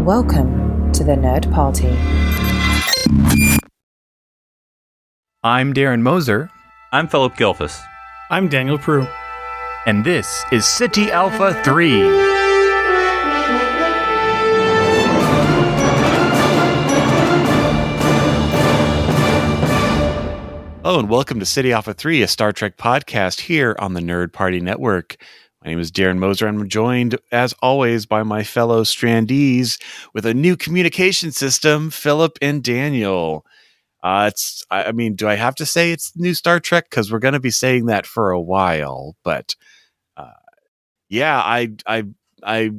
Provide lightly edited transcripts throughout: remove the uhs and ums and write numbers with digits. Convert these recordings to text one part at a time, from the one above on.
Welcome to the Nerd Party. I'm Darren Moser. I'm Philip Gilfus. I'm Daniel Prue. And this is City Alpha 3. Hello and welcome to City Alpha 3, a Star Trek podcast here on the Nerd Party Network. My name is Darren Moser, and I'm joined, as always, by my fellow Strandees with a new communication system, Philip and Daniel. Do I have to say it's new Star Trek? Because we're going to be saying that for a while. But I'm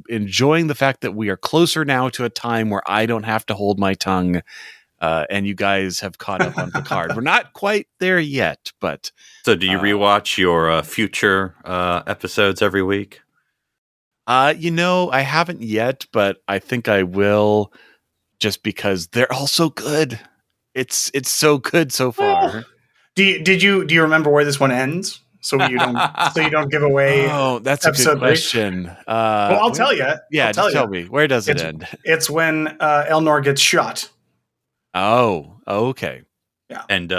enjoying the fact that we are closer now to a time where I don't have to hold my tongue. And you guys have caught up on Picard. We're not quite there yet, but... So do you rewatch your future episodes every week? I haven't yet, but I think I will, just because they're all so good. It's so good so far. Do you remember where this one ends? So you don't give away. Oh, that's a good question. I'll tell you. Yeah, just tell me. Where does it end? It's when Elnor gets shot. Oh, okay. Yeah. And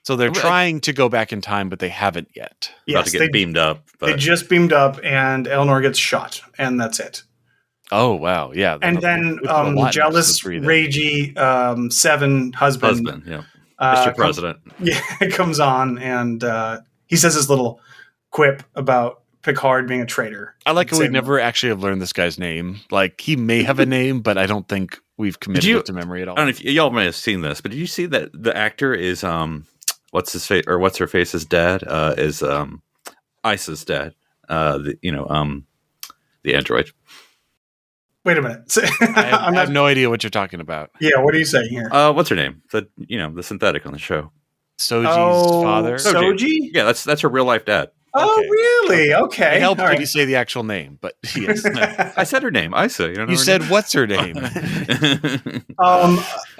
so they're trying to go back in time, but they haven't yet. Yes, about to get beamed up. But. They just beamed up, and Elnor gets shot, and that's it. Oh, wow. Yeah. And then jealous, ragey, Seven husband. Yeah. Mr. President. Comes on, and he says his little quip about Picard being a traitor. I like how we never actually have learned this guy's name. Like, he may have a name, but I don't think we've committed it to memory at all. I don't know if y'all may have seen this, but did you see that the actor is what's his face or what's her face's dad is Isa's dad, the android. Wait a minute. I have no idea what you're talking about. Yeah, what are you saying here? What's her name? The synthetic on the show. Soji's father. Soji? Yeah, that's her real life dad. Oh, okay. Really? Okay. It helped when you say the actual name, but yes. I said her name, Isa. You said name? What's her name?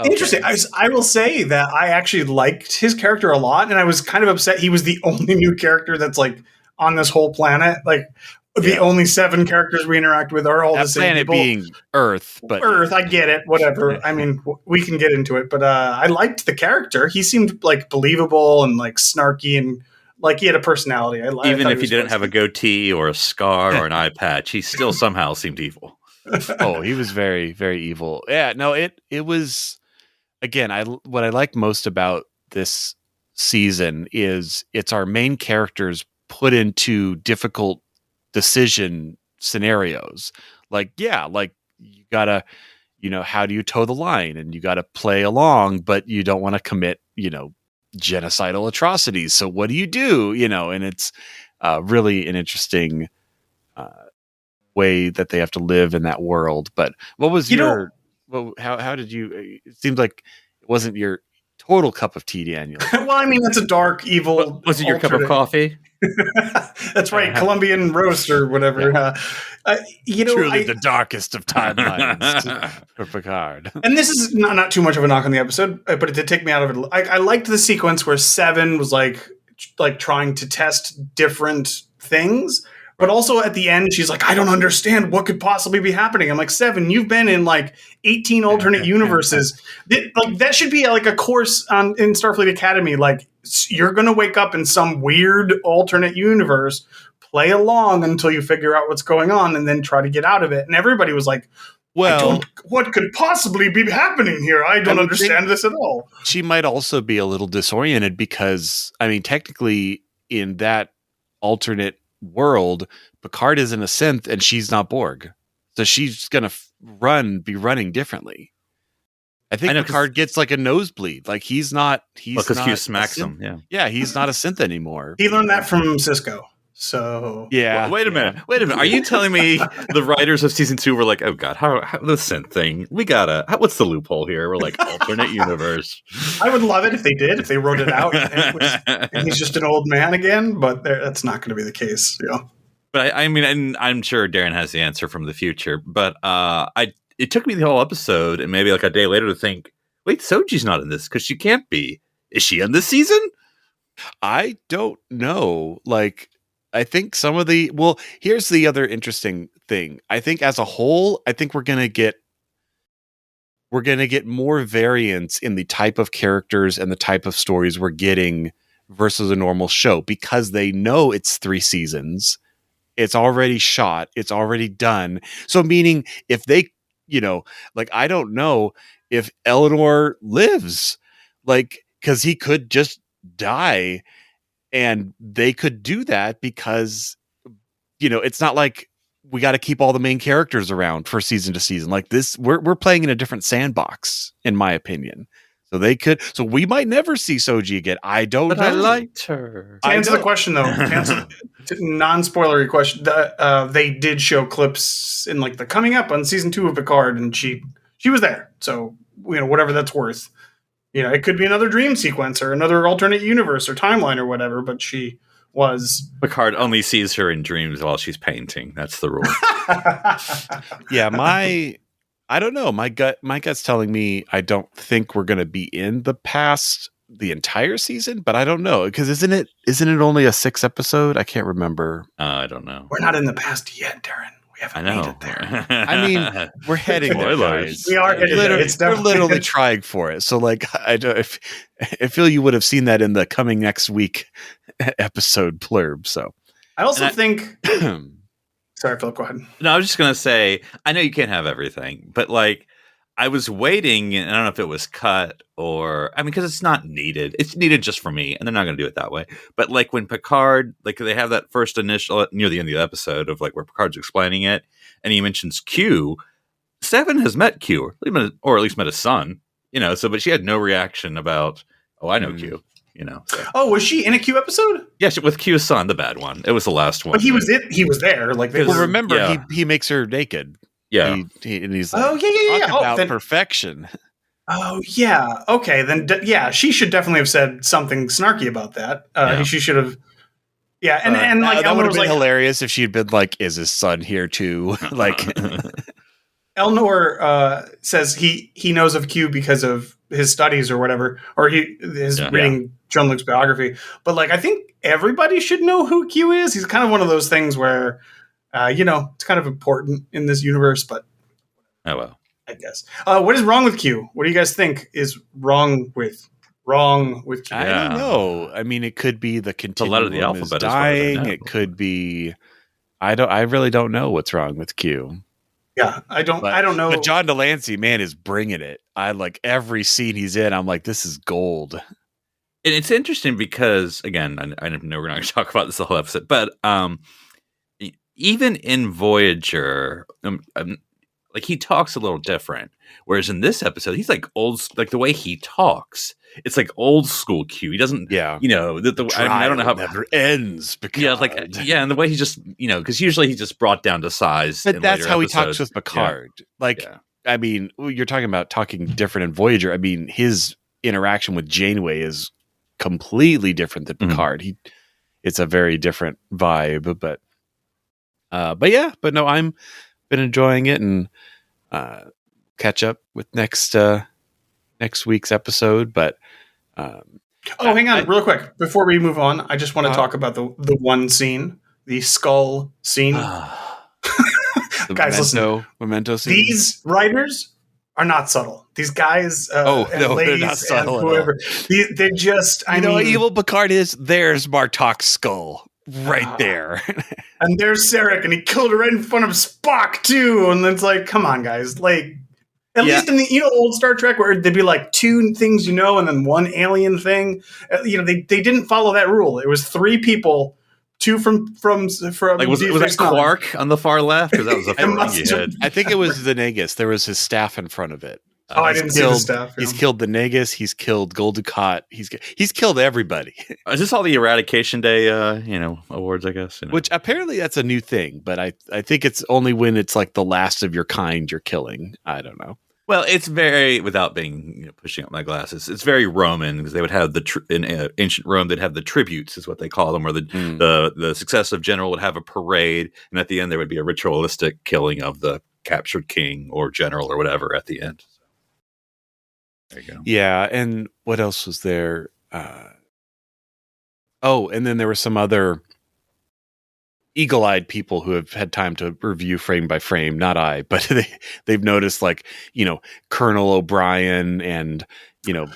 Interesting. I will say that I actually liked his character a lot, and I was kind of upset he was the only new character that's like on this whole planet. Like the only 7 characters we interact with are all the same planet people. Being Earth, but Earth. I get it. Whatever. I mean, we can get into it, but I liked the character. He seemed like believable and like snarky and. Like he had a personality. Even if he didn't have a goatee or a scar or an eye patch, he still somehow seemed evil. Oh, he was very, very evil. Yeah, no, it was again. What I like most about this season is it's our main characters put into difficult decision scenarios. Like you gotta, how do you toe the line, and you gotta play along, but you don't want to commit, genocidal atrocities. So what do you do? And it's really an interesting way that they have to live in that world. But what was how did you? It seemed like it wasn't your total cup of tea, Daniel. Well, I mean, that's a dark, evil. Was it your cup of coffee? That's right, Colombian roast or whatever. Yeah. Truly the darkest of timelines for Picard. And this is not too much of a knock on the episode, but it did take me out of it. I liked the sequence where Seven was like trying to test different things, but also at the end she's like, I don't understand what could possibly be happening. I'm like, Seven, you've been in like 18 alternate universes. That should be like a course in Starfleet Academy. Like, you're going to wake up in some weird alternate universe, play along until you figure out what's going on, and then try to get out of it. And everybody was like, well, what could possibly be happening here? I don't understand this at all. She might also be a little disoriented because, I mean, technically in that alternate world, Picard isn't a synth and she's not Borg. So she's going to be running differently. I think Picard gets like a nosebleed. Like he's not because Q smacks him. Yeah. Yeah. He's not a synth anymore. He learned that from Cisco. So yeah. Well, wait a minute. Are you telling me the writers of season 2 were like, oh god, how the synth thing? What's the loophole here? We're like alternate universe. I would love it if they did. If they wrote it out and he's just an old man again. But that's not going to be the case. Yeah. But I mean, and I'm sure Darren has the answer from the future. But it took me the whole episode and maybe like a day later to think, wait, Soji's not in this because she can't be. Is she in this season? I don't know. Like, I think here's the other interesting thing. I think as a whole, I think we're going to get we're going to get more variance in the type of characters and the type of stories we're getting versus a normal show, because they know it's 3 seasons. It's already shot. It's already done. So meaning if they, like, I don't know if Eleanor lives, like, because he could just die, and they could do that because, it's not like we got to keep all the main characters around for season to season. Like this, we're playing in a different sandbox, in my opinion. So we might never see Soji again. I don't know. But I liked her. To answer the question, though, non-spoilery question, they did show clips in like the coming up on season 2 of Picard, and she was there. So whatever that's worth, it could be another dream sequence or another alternate universe or timeline or whatever. But she was. Picard only sees her in dreams while she's painting. That's the rule. Yeah, I don't know. My gut's telling me I don't think we're going to be in the past the entire season, but I don't know, because isn't it only a 6 episode? I can't remember. I don't know. We're not in the past yet, Darren. We haven't made it there. I mean, we're heading there, guys. We are heading there. We're literally trying for it. So, like, I feel you would have seen that in the coming next week episode blurb. So, I also think. Sorry, Philip, go ahead. No, I was just going to say, I know you can't have everything, but like, I was waiting, and I don't know if it was cut or, because it's not needed. It's needed just for me, and they're not going to do it that way. But like when Picard, like they have that first initial, near the end of the episode of like where Picard's explaining it, and he mentions Q. Seven has met Q, or at least met his son, but she had no reaction about, I know Q. So. Oh, was she in a Q episode? Yes, with Q's son, the bad one. It was the last one. But he was there. Like, remember, he makes her naked. Yeah, and he's like, yeah. About perfection. Oh yeah. Okay, then she should definitely have said something snarky about that. She should have. Yeah, and like that would have been hilarious if she'd been like, "Is his son here too?" Like. Elnor says he knows of Q because of his studies or whatever, or his reading Jean-Luc's biography. But like, I think everybody should know who Q is. He's kind of one of those things where, it's kind of important in this universe. But oh well, I guess. What is wrong with Q? What do you guys think is wrong with Q? I don't know. I mean, it could be the continuum of the alphabet is dying. It could be. I really don't know what's wrong with Q. Yeah, I don't know. But John Delancey, man, is bringing it. I like every scene he's in. I'm like, this is gold. And it's interesting because, again, I know we're not going to talk about this the whole episode, but even in Voyager, like he talks a little different. Whereas in this episode, he's like like the way he talks, it's like old school Q. He doesn't, I don't know how it never ends. Picard. Yeah, and the way he just, because usually he's just brought down to size. But that's how he talks with Picard. I mean, you're talking about talking different in Voyager. I mean, his interaction with Janeway is completely different than Picard. Mm-hmm. It's a very different vibe, but no, I'm been enjoying it, and catch up with next week's episode. But hang on, real quick before we move on, I just want to talk about the one scene, the skull scene. Guys, memento scene. These writers are not subtle. These guys, they're not subtle. And whoever, they just, I mean, what evil Picard is. There's Martok's skull right there. And there's Sarek, and he killed her right in front of Spock too. And it's like, come on, guys. Like, at least in the old Star Trek, where they'd be like 2 things and then one alien thing. They didn't follow that rule. It was 3 people, 2 from like was that Quark on the far left? Or that was the I think it was the Negus. There was his staff in front of it. I didn't see the staff. He's killed the Negus. He's killed Gul Dukat. He's killed everybody. Is this all the Eradication Day, awards? I guess. Which apparently that's a new thing, but I think it's only when it's like the last of your kind you're killing. I don't know. Well, it's very, without being pushing up my glasses, it's very Roman, because they would have in ancient Rome, they'd have the tributes, is what they call them, where the successive general would have a parade, and at the end there would be a ritualistic killing of the captured king or general or whatever at the end. There you go. Yeah, and what else was there? And then there were some other eagle-eyed people who have had time to review frame by frame, not I, but they've noticed like, Colonel O'Brien and,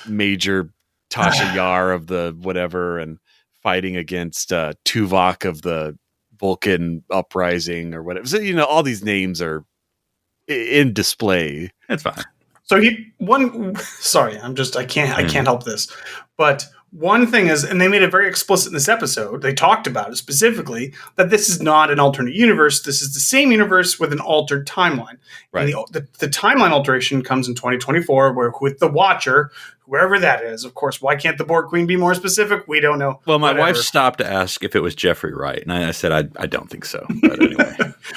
Major Tasha Yar of the whatever, and fighting against Tuvok of the Vulcan uprising or whatever. So, all these names are in display. It's fine. So I can't help this. But one thing is, and they made it very explicit in this episode, they talked about it specifically, that this is not an alternate universe. This is the same universe with an altered timeline. Right. And the timeline alteration comes in 2024, where with the Watcher, whoever that is, of course, why can't the Borg Queen be more specific? We don't know. Well, my Whatever. wife stopped to ask if it was Jeffrey Wright, and I said I don't think so. But anyway.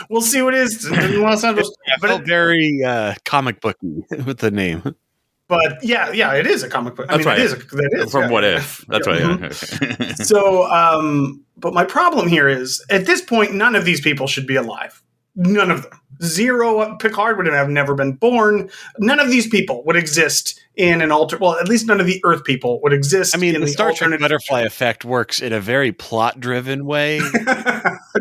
We'll see what it is. It felt very comic booky with the name. But yeah, it is a comic book. That's right. It is From yeah, What yeah. If. That's Mhm. right. So, but my problem here is, at this point, none of these people should be alive. None of them. Zero. Picard would have never been born. None of these people would exist in an alter. Well, at least none of the Earth people would exist. Mm. I mean, in the Star Trek alternate butterfly effect works in a very plot-driven way.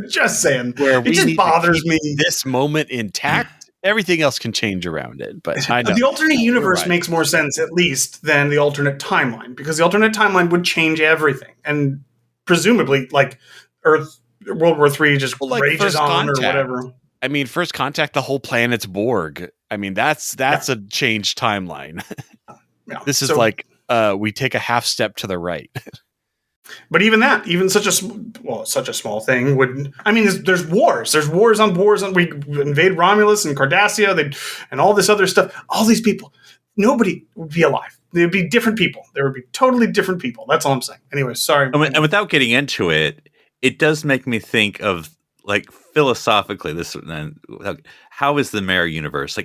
Just saying. Where It we just need to bothers keep me. this moment intact. Everything else can change around it, but I know. The alternate universe right. makes more sense, at least, than the alternate timeline, because the alternate timeline would change everything, and presumably, like World War III just rages First on Contact. or whatever. I mean, First Contact, the whole planet's Borg. I mean, that's a changed timeline. Yeah. This is So- like we take a half step to the right. But even such a small thing would. I mean, there's wars. There's wars on. We invade Romulus and Cardassia, and all this other stuff. All these people, nobody would be alive. They'd be different people. There would be totally different people. That's all I'm saying. Anyway, sorry. And without getting into it, it does make me think of, like, philosophically, how is the mirror universe?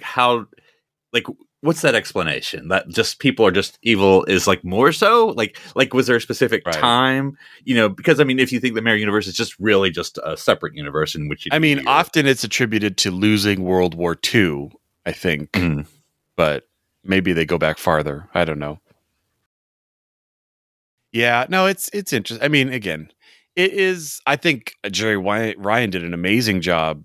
What's that explanation? That just people are just evil is like more so? Like was there a specific time? Because I mean, if you think the mirror universe is just really just a separate universe in which often it's attributed to losing World War II, I think. Mm-hmm. But maybe they go back farther. I don't know. Yeah, no, it's interesting. I mean, again, it is. I think Jerry Ryan did an amazing job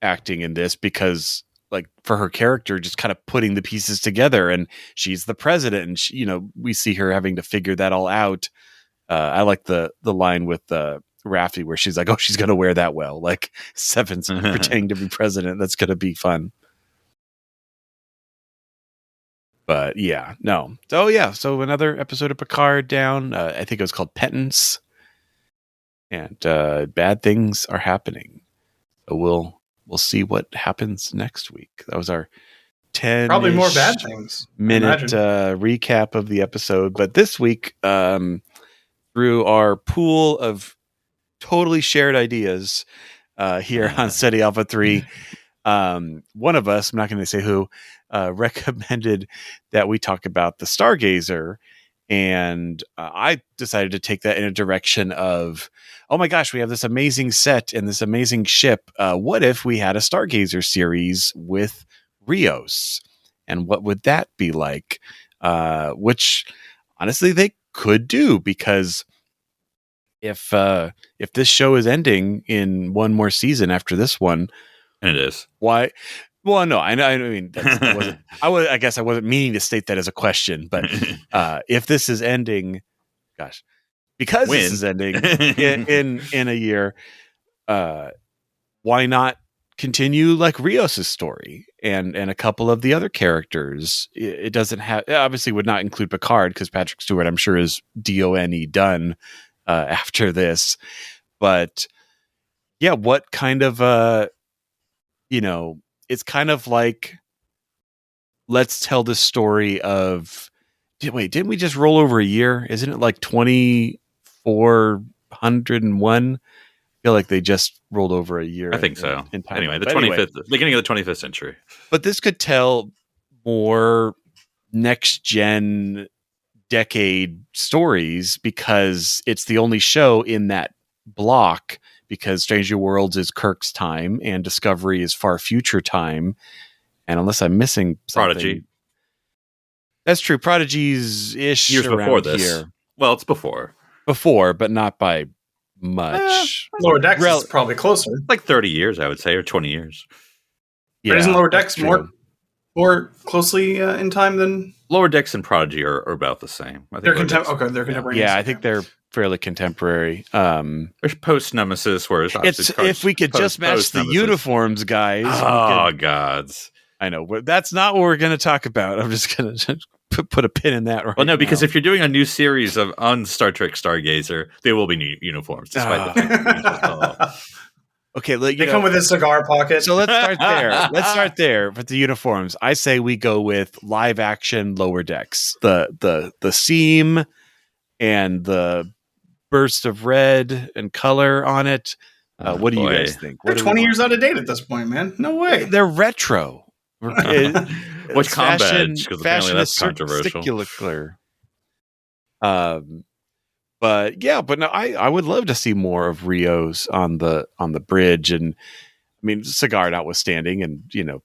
acting in this, because, like, for her character, just kind of putting the pieces together, and she's the president, and she, we see her having to figure that all out. I like the line with Raffi where she's like, "Oh, she's gonna wear that well." Like, Seven's pretending to be president. That's gonna be fun. But yeah, no. So yeah, so another episode of Picard down. I think it was called Penance, and bad things are happening. So we'll see what happens next week. That was our 10 Probably more bad things. minute recap of the episode. But this week, through our pool of totally shared ideas here on SETI Alpha 3, one of us, I'm not going to say who, recommended that we talk about the Stargazer. And I decided to take that in a direction of, oh my gosh, we have this amazing set and this amazing ship. What if we had a Stargazer series with Rios? And what would that be like? Which, honestly, they could do, because if this show is ending in one more season after this one, and it is, why? Well, no, I mean, that wasn't. I guess I wasn't meaning to state that as a question, but if this is ending, gosh, because this is ending in a year, why not continue like Rios' story and a couple of the other characters? It doesn't have, obviously would not include Picard, because Patrick Stewart, I'm sure, is done after this. But yeah, what kind of it's kind of like, let's tell the story of, didn't we just roll over a year? Isn't it like 2401? I feel like they just rolled over a year. I think so. In time. Anyway, the 25th, beginning of the 25th century. But this could tell more next gen decade stories, because it's the only show in that block, because Stranger Worlds is Kirk's time and Discovery is far future time. And unless I'm missing something, Prodigy. That's true. Prodigy's ish Years around before this. here. Well, it's before, but not by much. Lower Decks is probably closer. Like 30 years, I would say, or 20 years. But isn't Lower Decks more closely in time than Lower Decks and Prodigy are about the same? I think they're contemporary. Yeah, I think they're fairly contemporary. There's post Nemesis, whereas if we could just match the uniforms, guys. Oh gods! I know that's not what we're going to talk about. I'm just going to put a pin in that. Right. Well, no, because if you're doing a new series on Star Trek Stargazer, there will be new uniforms, despite the fact that okay, they come with a cigar pocket. So let's start there. Let's start there with the uniforms. I say we go with live action Lower Decks. The seam and the burst of red and color on it. What do you guys think? They're 20 years out of date at this point, man. No way. They're retro. What's combat? Because apparently that's controversial. But no, I would love to see more of Rios on the bridge, and I mean, cigar notwithstanding, and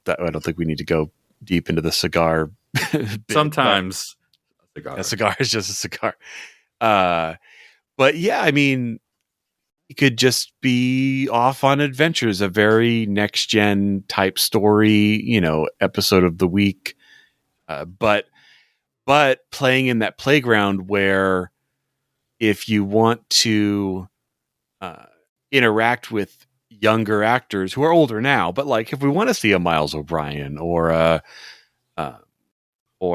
I don't think we need to go deep into the cigar. Sometimes a cigar is just a cigar. But yeah, I mean, it could just be off on adventures, a very next gen type story, episode of the week, but playing in that playground where, if you want to interact with younger actors who are older now, but like if we want to see a Miles O'Brien or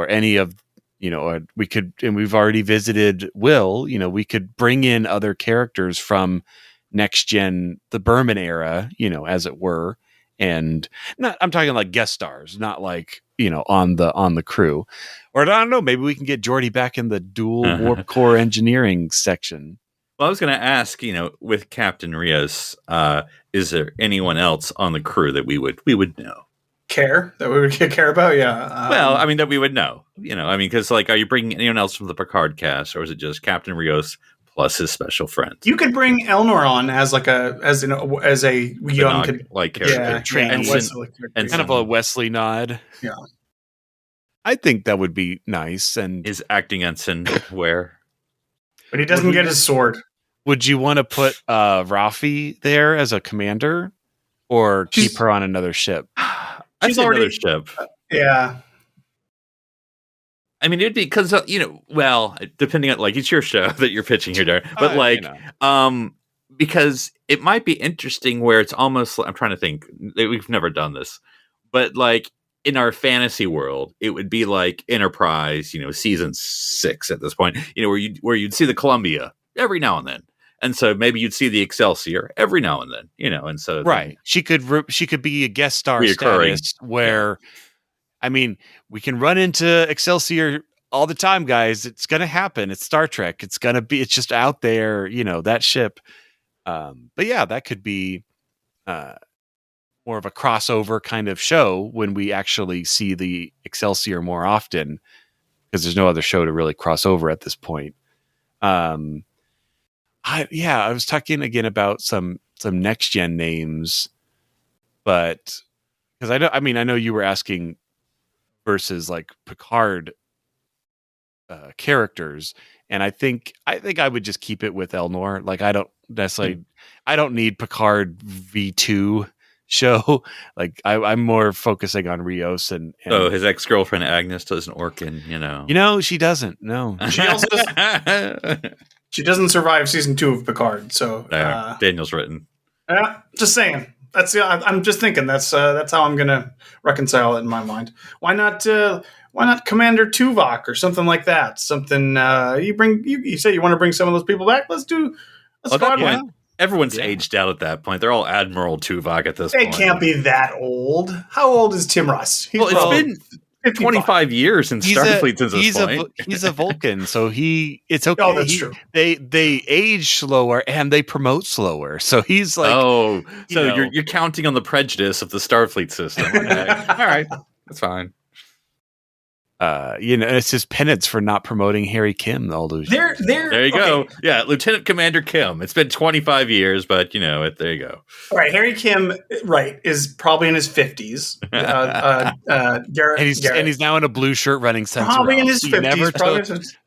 any of, we could, and we've already visited Will, we could bring in other characters from next gen, the Berman era, as it were. And I'm talking like guest stars, not like, on the crew. Or I don't know, maybe we can get Geordi back in the dual warp core engineering section. Well, I was going to ask, with Captain Rios, is there anyone else on the crew that we would know? That we would care about? Yeah. Well, I mean, that we would know, because like, are you bringing anyone else from the Picard cast, or is it just Captain Rios plus his special friends? You could bring Elnor on as a young character, and kind of a Wesley nod. Yeah. I think that would be nice. And is acting ensign where? But he doesn't get his sword. Would you want to put Rafi there as a commander, or keep her on another ship? She's already another ship. Yeah. I mean, it'd be because depending on it's your show that you're pitching here, Darren. But because it might be interesting where it's almost. I'm trying to think. We've never done this, but like in our fantasy world, it would be like Enterprise, season 6 at this point, where you'd see the Columbia every now and then. And so maybe you'd see the Excelsior every now and then, and so right. She could be a guest star status where, I mean, we can run into Excelsior all the time, guys. It's going to happen. It's Star Trek. It's just out there, that ship. But yeah, that could be more of a crossover kind of show when we actually see the Excelsior more often, because there's no other show to really cross over at this point. I was talking again about some next gen names, but because I know you were asking versus like Picard characters, and I think I would just keep it with Elnor. Like I don't need Picard V2 show. Like I'm more focusing on Rios and his ex-girlfriend Agnes doesn't work in, she doesn't. No, she also she doesn't survive season 2 of Picard. So Daniel's written. Yeah, just saying. I'm just thinking that's how I'm gonna reconcile it in my mind. Why not Commander Tuvok or something like that? Something you say you want to bring some of those people back. Let's go out one. Everyone's aged out at that point. They're all Admiral Tuvok at this point. They can't be that old. How old is Tim Russ? It's been 25 years in Starfleet since this point. He's a Vulcan, so it's okay. Oh, that's true. They age slower and they promote slower. So he's like, you're counting on the prejudice of the Starfleet system. Okay. All right, that's fine. it's his penance for not promoting Harry Kim all those years. There you go. Yeah, Lieutenant Commander Kim. It's been 25 years, but there you go. All right, Harry Kim, right, is probably in his 50s. Garrett, and he's now in a blue shirt running sensor. Probably in his 50s.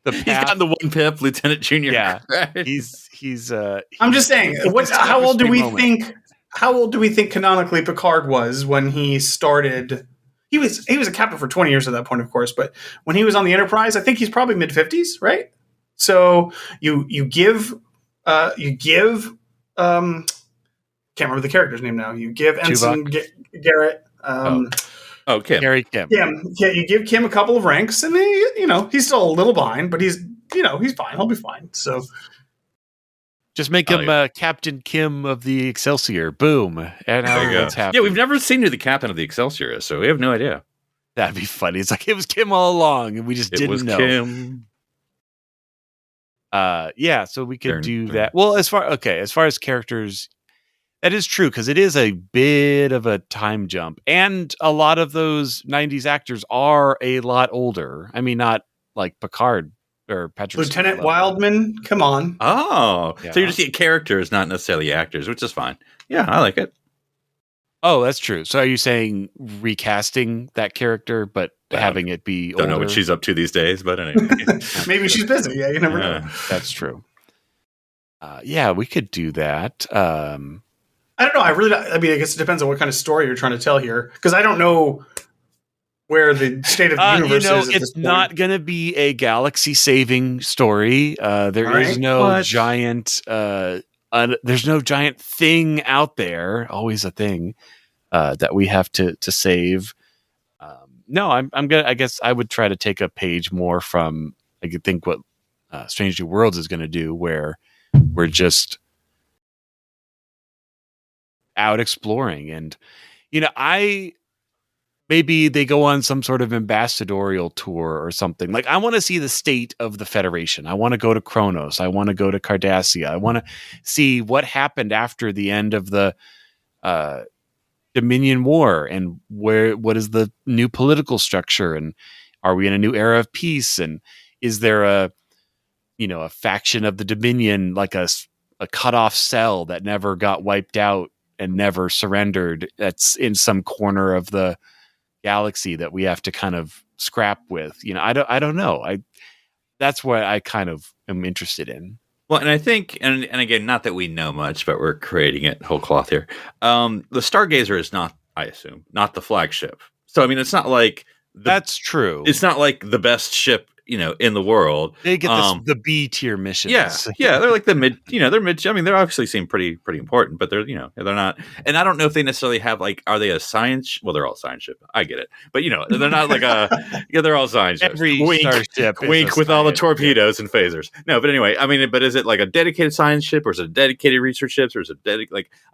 He's got the 1 pip, Lieutenant Junior. Yeah, he's. I'm just saying. How old do we think? How old do we think canonically Picard was when he started? He was a captain for 20 years at that point, of course. But when he was on the Enterprise, I think he's probably mid-50s, right? So you give can't remember the character's name now. You give Ensign Garrett. Kim. Harry Kim. You give Kim a couple of ranks, and he's still a little behind, but he's fine. He'll be fine. So just make him Captain Kim of the Excelsior. Boom, and everyone's happy. Yeah, we've never seen who the captain of the Excelsior is, so we have no idea. That'd be funny. It's like it was Kim all along, and we just didn't know. Kim. So we could do that. Well, as far as characters, that is true because it is a bit of a time jump, and a lot of those '90s actors are a lot older. I mean, not like Picard or Patrick. Lieutenant Wildman, come on! Oh, yeah. So you're just characters, not necessarily actors, which is fine. Yeah, I like it. Oh, that's true. So are you saying recasting that character, but having it be older? Don't know what she's up to these days, but anyway. Maybe she's busy. Yeah, you never know. That's true. We could do that. I don't know. I guess it depends on what kind of story you're trying to tell here, because I don't know where the state of the universe is. It's not going to be a galaxy-saving story. There is no giant. There's no giant thing out there. Always a thing that we have to save. No, I'm gonna. I guess I would try to take a page more from. I could think what Strange New Worlds is going to do, where we're just out exploring, and maybe they go on some sort of ambassadorial tour or something. Like I want to see the state of the Federation. I want to go to Kronos. I want to go to Cardassia. I want to see what happened after the end of the Dominion War, and what is the new political structure, and are we in a new era of peace, and is there a faction of the Dominion, like a cut-off cell that never got wiped out and never surrendered, that's in some corner of the galaxy that we have to kind of scrap with. I don't know. That's what I kind of am interested in. Well, and I think, and again, not that we know much, but we're creating it whole cloth here. The Stargazer is not, I assume, not the flagship. So, I mean, it's not like that's true. It's not like the best ship, in the world. They get the B tier missions. Yeah, they're like the mid. They're mid. I mean, they obviously seem pretty important, but they're they're not. And I don't know if they necessarily have are they a science? Well, they're all science ship. I get it, but they're not like they're all science ships. Every starship, wink with all the torpedoes and phasers. No, but anyway, I mean, but is it like a dedicated science ship, or is it a dedicated research ship, or is it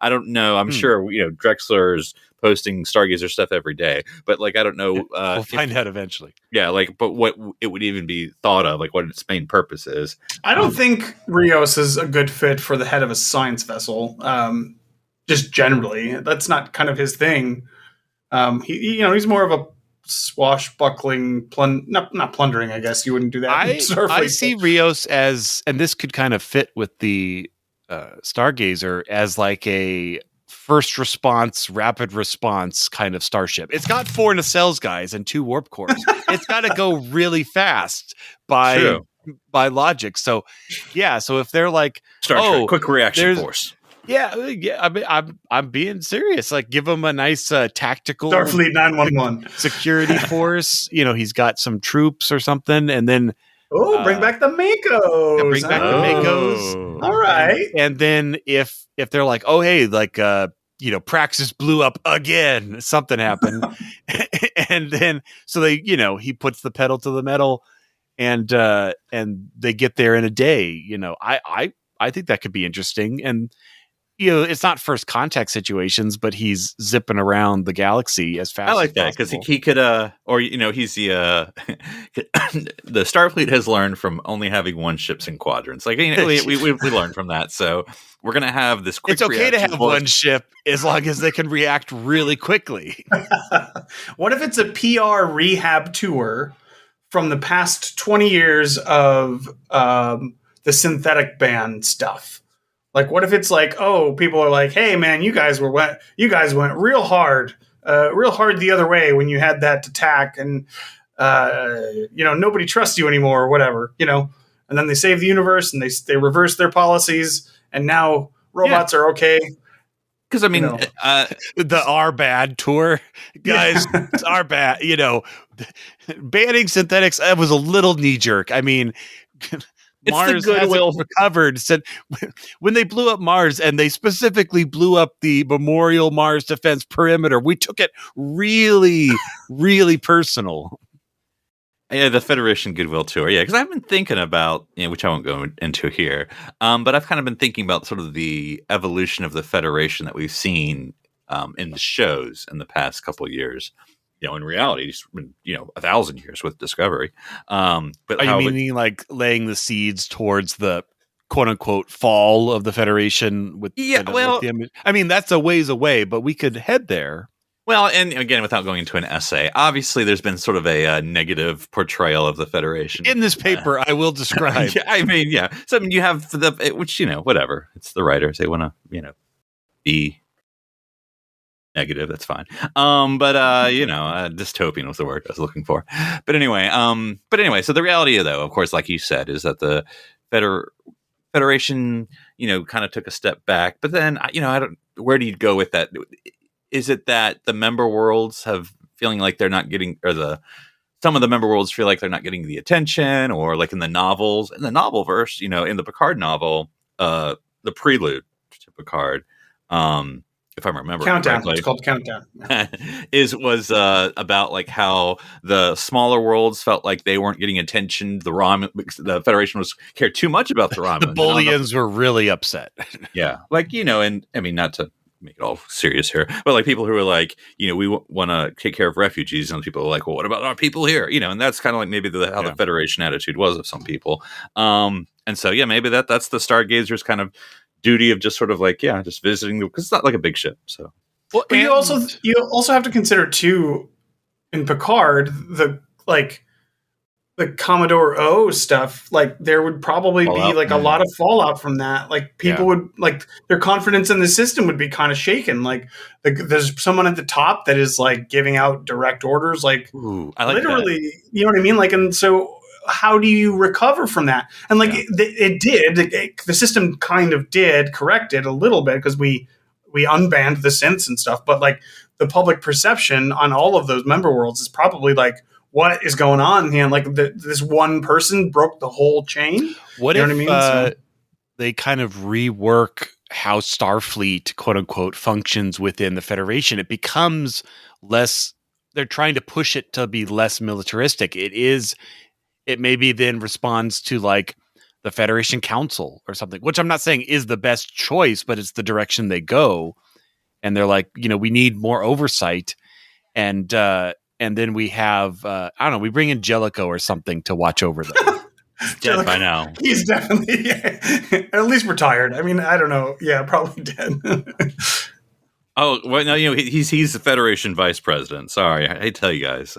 I don't know. I'm sure Drexler's posting Stargazer stuff every day, but I don't know. We'll find out eventually. Yeah, but what it would even be thought of, what its main purpose is. I don't think Rios is a good fit for the head of a science vessel. Just generally, that's not kind of his thing. He's more of a swashbuckling, not plundering. I guess you wouldn't do that. I see Rios as, and this could kind of fit with the Stargazer as like a first response, rapid response kind of starship. It's got 4 nacelles, guys, and 2 warp cores. It's got to go really fast by logic. So if they're like Star Trek, quick reaction force. Yeah. I mean, I'm being serious. Give him a nice tactical Starfleet 911 security force. He's got some troops or something, and then bring back the Makos. Bring back the Makos. All right. And then if they're like, oh hey, Praxis blew up again, something happened, and then so they, he puts the pedal to the metal, and they get there in a day. I think that could be interesting, and it's not first contact situations, but he's zipping around the galaxy as fast. I like that because he could, he's the the Starfleet has learned from only having one ships in quadrants. We learned from that, so we're gonna have this quick. It's okay to have one ship as long as they can react really quickly. What if it's a PR rehab tour from the past 20 years of the synthetic ban stuff. Like, what if it's like, oh, people are like, hey, man, you guys went real hard the other way when you had that attack, and nobody trusts you anymore, or whatever, And then they save the universe, and they reverse their policies, and now robots are okay. Because I mean, the Our Bad tour, guys, it's Our Bad. Banning synthetics was a little knee jerk. I mean, Mars hasn't recovered. Said when they blew up Mars, and they specifically blew up the Memorial Mars Defense Perimeter, we took it really, really personal. Yeah, the Federation Goodwill Tour. Yeah, because I've been thinking about, which I won't go into here, but I've kind of been thinking about sort of the evolution of the Federation that we've seen in the shows in the past couple of years. In reality, it's been 1,000 years with Discovery. But are you meaning like laying the seeds towards the quote unquote fall of the Federation? I mean, that's a ways away, but we could head there. Well, and again, without going into an essay, obviously there's been sort of a negative portrayal of the Federation. In this paper, I will describe. I mean, yeah. So, I mean, you have which, whatever. It's the writers. They want to, be negative. That's fine. Dystopian was the word I was looking for. But anyway, so the reality, though, of course, like you said, is that the Federation, kind of took a step back. But then, where do you go with that? Is it that the member worlds have feeling like they're not getting, or some of the member worlds feel like they're not getting the attention, or like in the novels, in the novel verse, in the Picard novel, the prelude to Picard, if I remember Countdown. correctly, It's called Countdown. was about like how the smaller worlds felt like they weren't getting attention. The Federation cared too much about the Romulans. The Bolians were really upset. Yeah, like and I mean, not to make it all serious here, but like people who are like, we want to take care of refugees, and people are like, well, what about our people here? And that's kind of like maybe how the Federation attitude was of some people. And so maybe that's the Stargazer's kind of duty of just sort of like just visiting, because it's not like a big ship. So, well, but you also have to consider too, in Picard, the Commodore O stuff, like there would probably be like a lot of fallout from that. Like people would like their confidence in the system would be kind of shaken. Like there's someone at the top that is like giving out direct orders, like I like literally, that. You know what I mean? Like, and so how do you recover from that? And like the system kind of did correct it a little bit, because we unbanned the synths and stuff, but like the public perception on all of those member worlds is probably like, what is going on here? Like this one person broke the whole chain. What if they kind of rework how Starfleet, quote unquote, functions within the Federation? It becomes less. They're trying to push it to be less militaristic. It maybe then responds to like the Federation Council or something, which I'm not saying is the best choice, but it's the direction they go. And they're like, we need more oversight, and then we have, I don't know, we bring in Jellicoe or something to watch over them. Dead by now. He's definitely at least retired. I mean, I don't know. Yeah, probably dead. Oh, well, no, he's the Federation vice president. Sorry, I hate to tell you guys.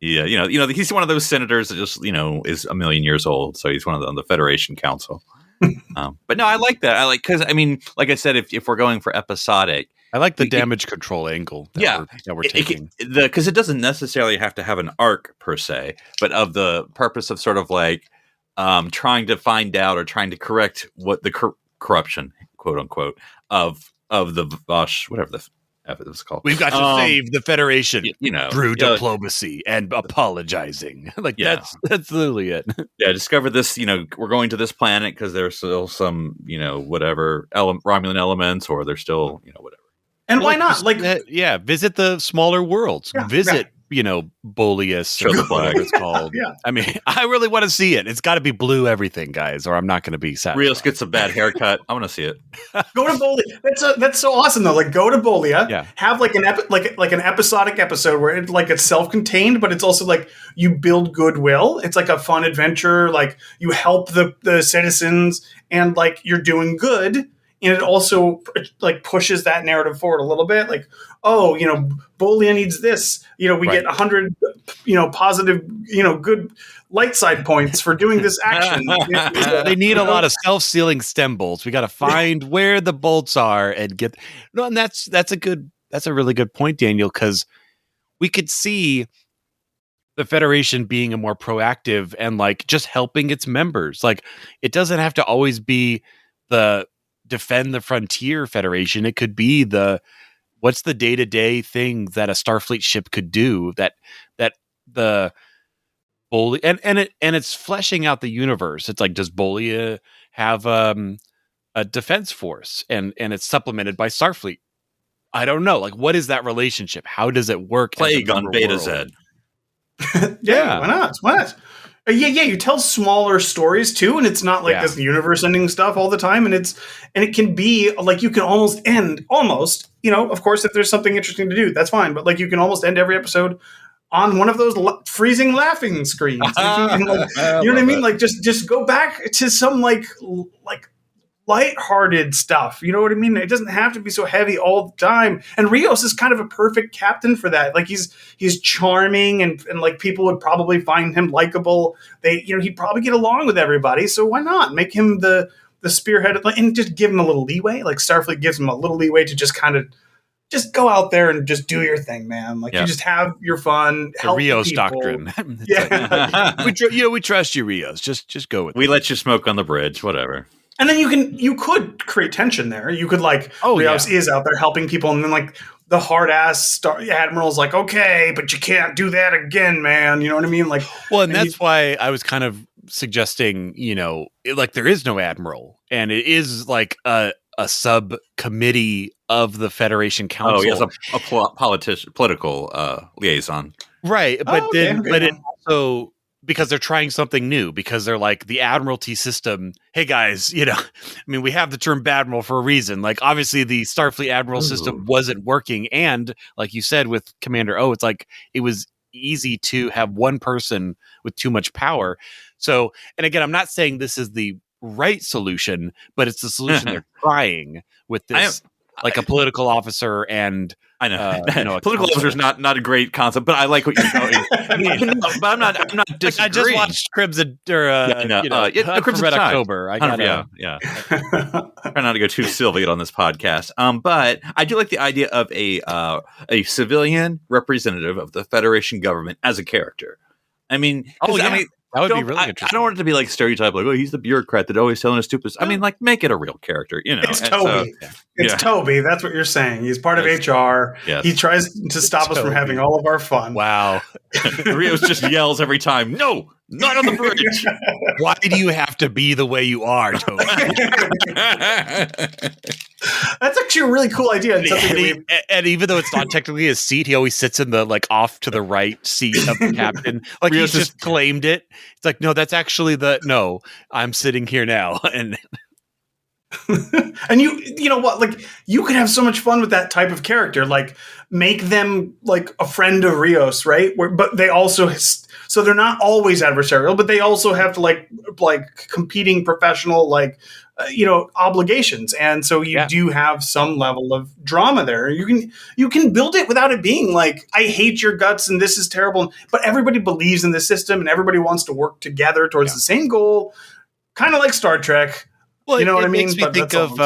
Yeah, he's one of those senators that just, is a million years old. So he's one of the Federation Council. But no, I like that. Because I mean, like I said, if we're going for episodic, I like the damage control angle that we're taking. Because it doesn't necessarily have to have an arc per se, but of the purpose of sort of like trying to find out or trying to correct what the corruption, quote unquote, of the Vosh, whatever the F it was called. We've got to save the Federation, through diplomacy and apologizing. Like that's literally it. Yeah, discover this. We're going to this planet because there's still some, whatever Romulan elements, or there's still, whatever. And why not? Visit the smaller worlds. Visit, Boleus. Show the flag. It's called. I mean, I really want to see it. It's got to be blue everything, guys, or I'm not going to be satisfied. Rios gets a bad haircut. I want to see it. Go to Bolia. That's so awesome though. Like go to Bolia. Yeah. Have like an episodic episode where it's self-contained, but it's also like you build goodwill. It's like a fun adventure. Like you help the citizens, and like you're doing good. And it also like pushes that narrative forward a little bit. Like, oh, Bolia needs this. We get 100, positive, good light side points for doing this action. They need a lot of self-sealing stem bolts. We got to find where the bolts are and get. No, and that's a really good point, Daniel, because we could see the Federation being a more proactive and like just helping its members. Like it doesn't have to always be the defend the frontier Federation. It could be what's the day-to-day thing that a Starfleet ship could do that the Bolia and it's fleshing out the universe. It's like, does Bolia have a defense force and it's supplemented by Starfleet? I don't know. Like, what is that relationship? How does it work? Plague on Beta Z. Yeah, why not? Yeah, you tell smaller stories too, and it's not like this universe-ending stuff all the time. And it can be like you can almost end, of course, if there's something interesting to do, that's fine. But like you can almost end every episode on one of those freezing laughing screens. You know what I mean? Like just go back to some like lighthearted stuff. You know what I mean? It doesn't have to be so heavy all the time. And Rios is kind of a perfect captain for that. Like he's charming and like people would probably find him likable. He'd probably get along with everybody. So why not make him the spearhead and just give him a little leeway? Like Starfleet gives him a little leeway to just kind of just go out there and just do your thing, man. Like you just have your fun. The Rios doctrine. We trust you, Rios. Just go with it. We let you smoke on the bridge, whatever. And then you could create tension there. You could Rios is out there helping people, and then like the hard ass admiral's like, okay, but you can't do that again, man. You know what I mean? Like, well, and that's why I was kind of suggesting, like there is no admiral, and it is like a subcommittee of the Federation Council. Oh, he has a political liaison, right? But it also. Because they're trying something new, because they're like the Admiralty system. Hey guys, we have the term Badmiral for a reason. Like obviously the Starfleet Admiral system wasn't working. And like you said with Commander O, it's like it was easy to have one person with too much power. So, and again, I'm not saying this is the right solution, but it's the solution they're trying with this, a political officer and I know. Political officer is not a great concept, but I like what you're going. But I'm not disagreeing. I just watched Crimson Crimson Red Tide. October. I got yeah. Try not to go too Soviet on this podcast. But I do like the idea of a civilian representative of the Federation government as a character. I mean, that would be really interesting. I don't want it to be like stereotype, like, oh, he's the bureaucrat that always telling us stupid. I mean, like, make it a real character, It's Toby. It's Toby. That's what you're saying. He's part of HR. Yes. He tries to stop us from having all of our fun. Wow. Rios just yells every time, no, not on the bridge. Why do you have to be the way you are, Toby? That's actually a really cool idea. And even though it's not technically his seat, he always sits in the off to the right seat of the captain. Like he's just claimed it. It's like, no, that's actually I'm sitting here now. And and you know what? Like you could have so much fun with that type of character. Like make them like a friend of Rios, right? But they also so they're not always adversarial, but they also have to like competing professional obligations, and so you do have some level of drama there. You can build it without it being like I hate your guts and this is terrible, but everybody believes in the system and everybody wants to work together towards the same goal, kind of like Star Trek. Well, you know what I mean? Makes me think of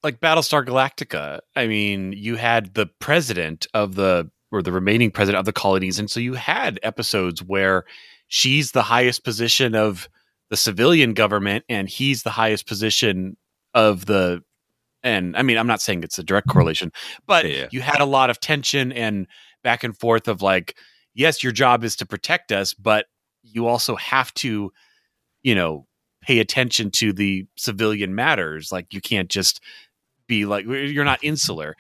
like Battlestar Galactica. I mean, you had the president or the remaining president of the colonies, and so you had episodes where she's the highest position of the civilian government and he's the highest position of and I mean, I'm not saying it's a direct correlation, but you had a lot of tension and back and forth of like, yes, your job is to protect us, but you also have to, pay attention to the civilian matters. Like you can't just be like, you're not insular.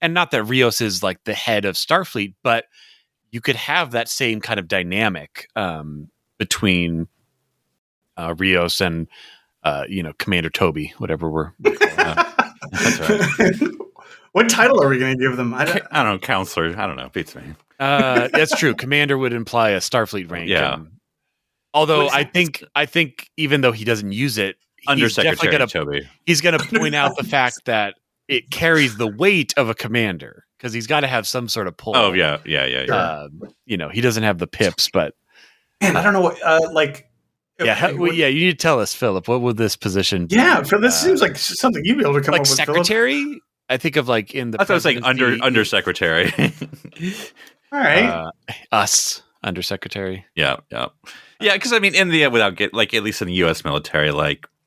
And not that Rios is like the head of Starfleet, but you could have that same kind of dynamic between Rios and Commander Toby, whatever we're that's right. What title are we going to give them? I don't know, counselor. I don't know. Beats me. That's true. Commander would imply a Starfleet rank. Yeah. Although I think even though he doesn't use it, Undersecretary Toby. He's going to point out the fact that it carries the weight of a commander. because he's got to have some sort of pull. Oh yeah. He doesn't have the pips, but Man, I don't know what you need to tell us, Philip. What would this position be? Yeah, for this seems like something you'd be able to come like up with. Secretary? Philip. I think of like in the. I thought it was like undersecretary. All right, us undersecretary. Yeah. Because I mean, in the without at least in the U.S. military,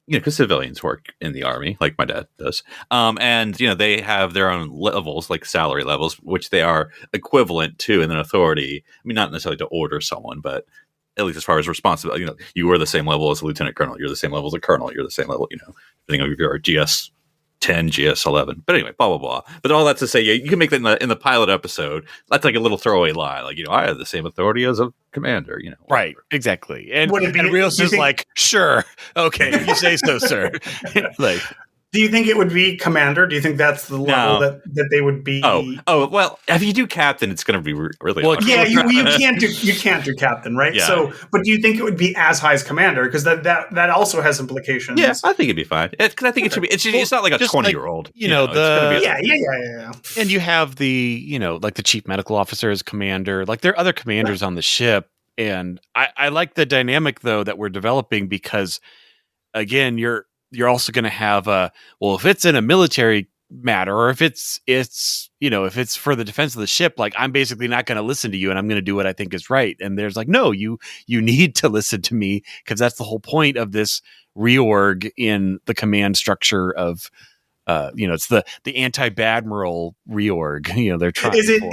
because civilians work in the army, like my dad does, and they have their own levels, like salary levels, which they are equivalent to in an authority. I mean, not necessarily to order someone, but at least as far as responsibility, you are the same level as a lieutenant colonel. You're the same level as a colonel. You're the same level, depending on if you're a GS 10, GS 11. But anyway, blah blah blah. But all that to say, you can make that in the pilot episode. That's like a little throwaway line, I have the same authority as a commander. Right? Exactly. And and Rios is like, sure, okay, if you say so, sir. Do you think it would be commander? Do you think that's the level that they would be? Oh, well, if you do captain, it's going to be really hard. Yeah, you can't do captain, right? Yeah. So, but do you think it would be as high as commander? Because that also has implications. Yeah, I think it'd be fine. Because I think it should be. It's not like a 20-year-old. Yeah. And you have the like the chief medical officer as commander. Like there are other commanders on the ship, and I like the dynamic though that we're developing because, again, you're also going to have if it's in a military matter or if it's for the defense of the ship, like I'm basically not going to listen to you and I'm going to do what I think is right. And there's like, no, you need to listen to me because that's the whole point of this reorg in the command structure of, it's the anti-badmiral reorg. They're trying. Is it?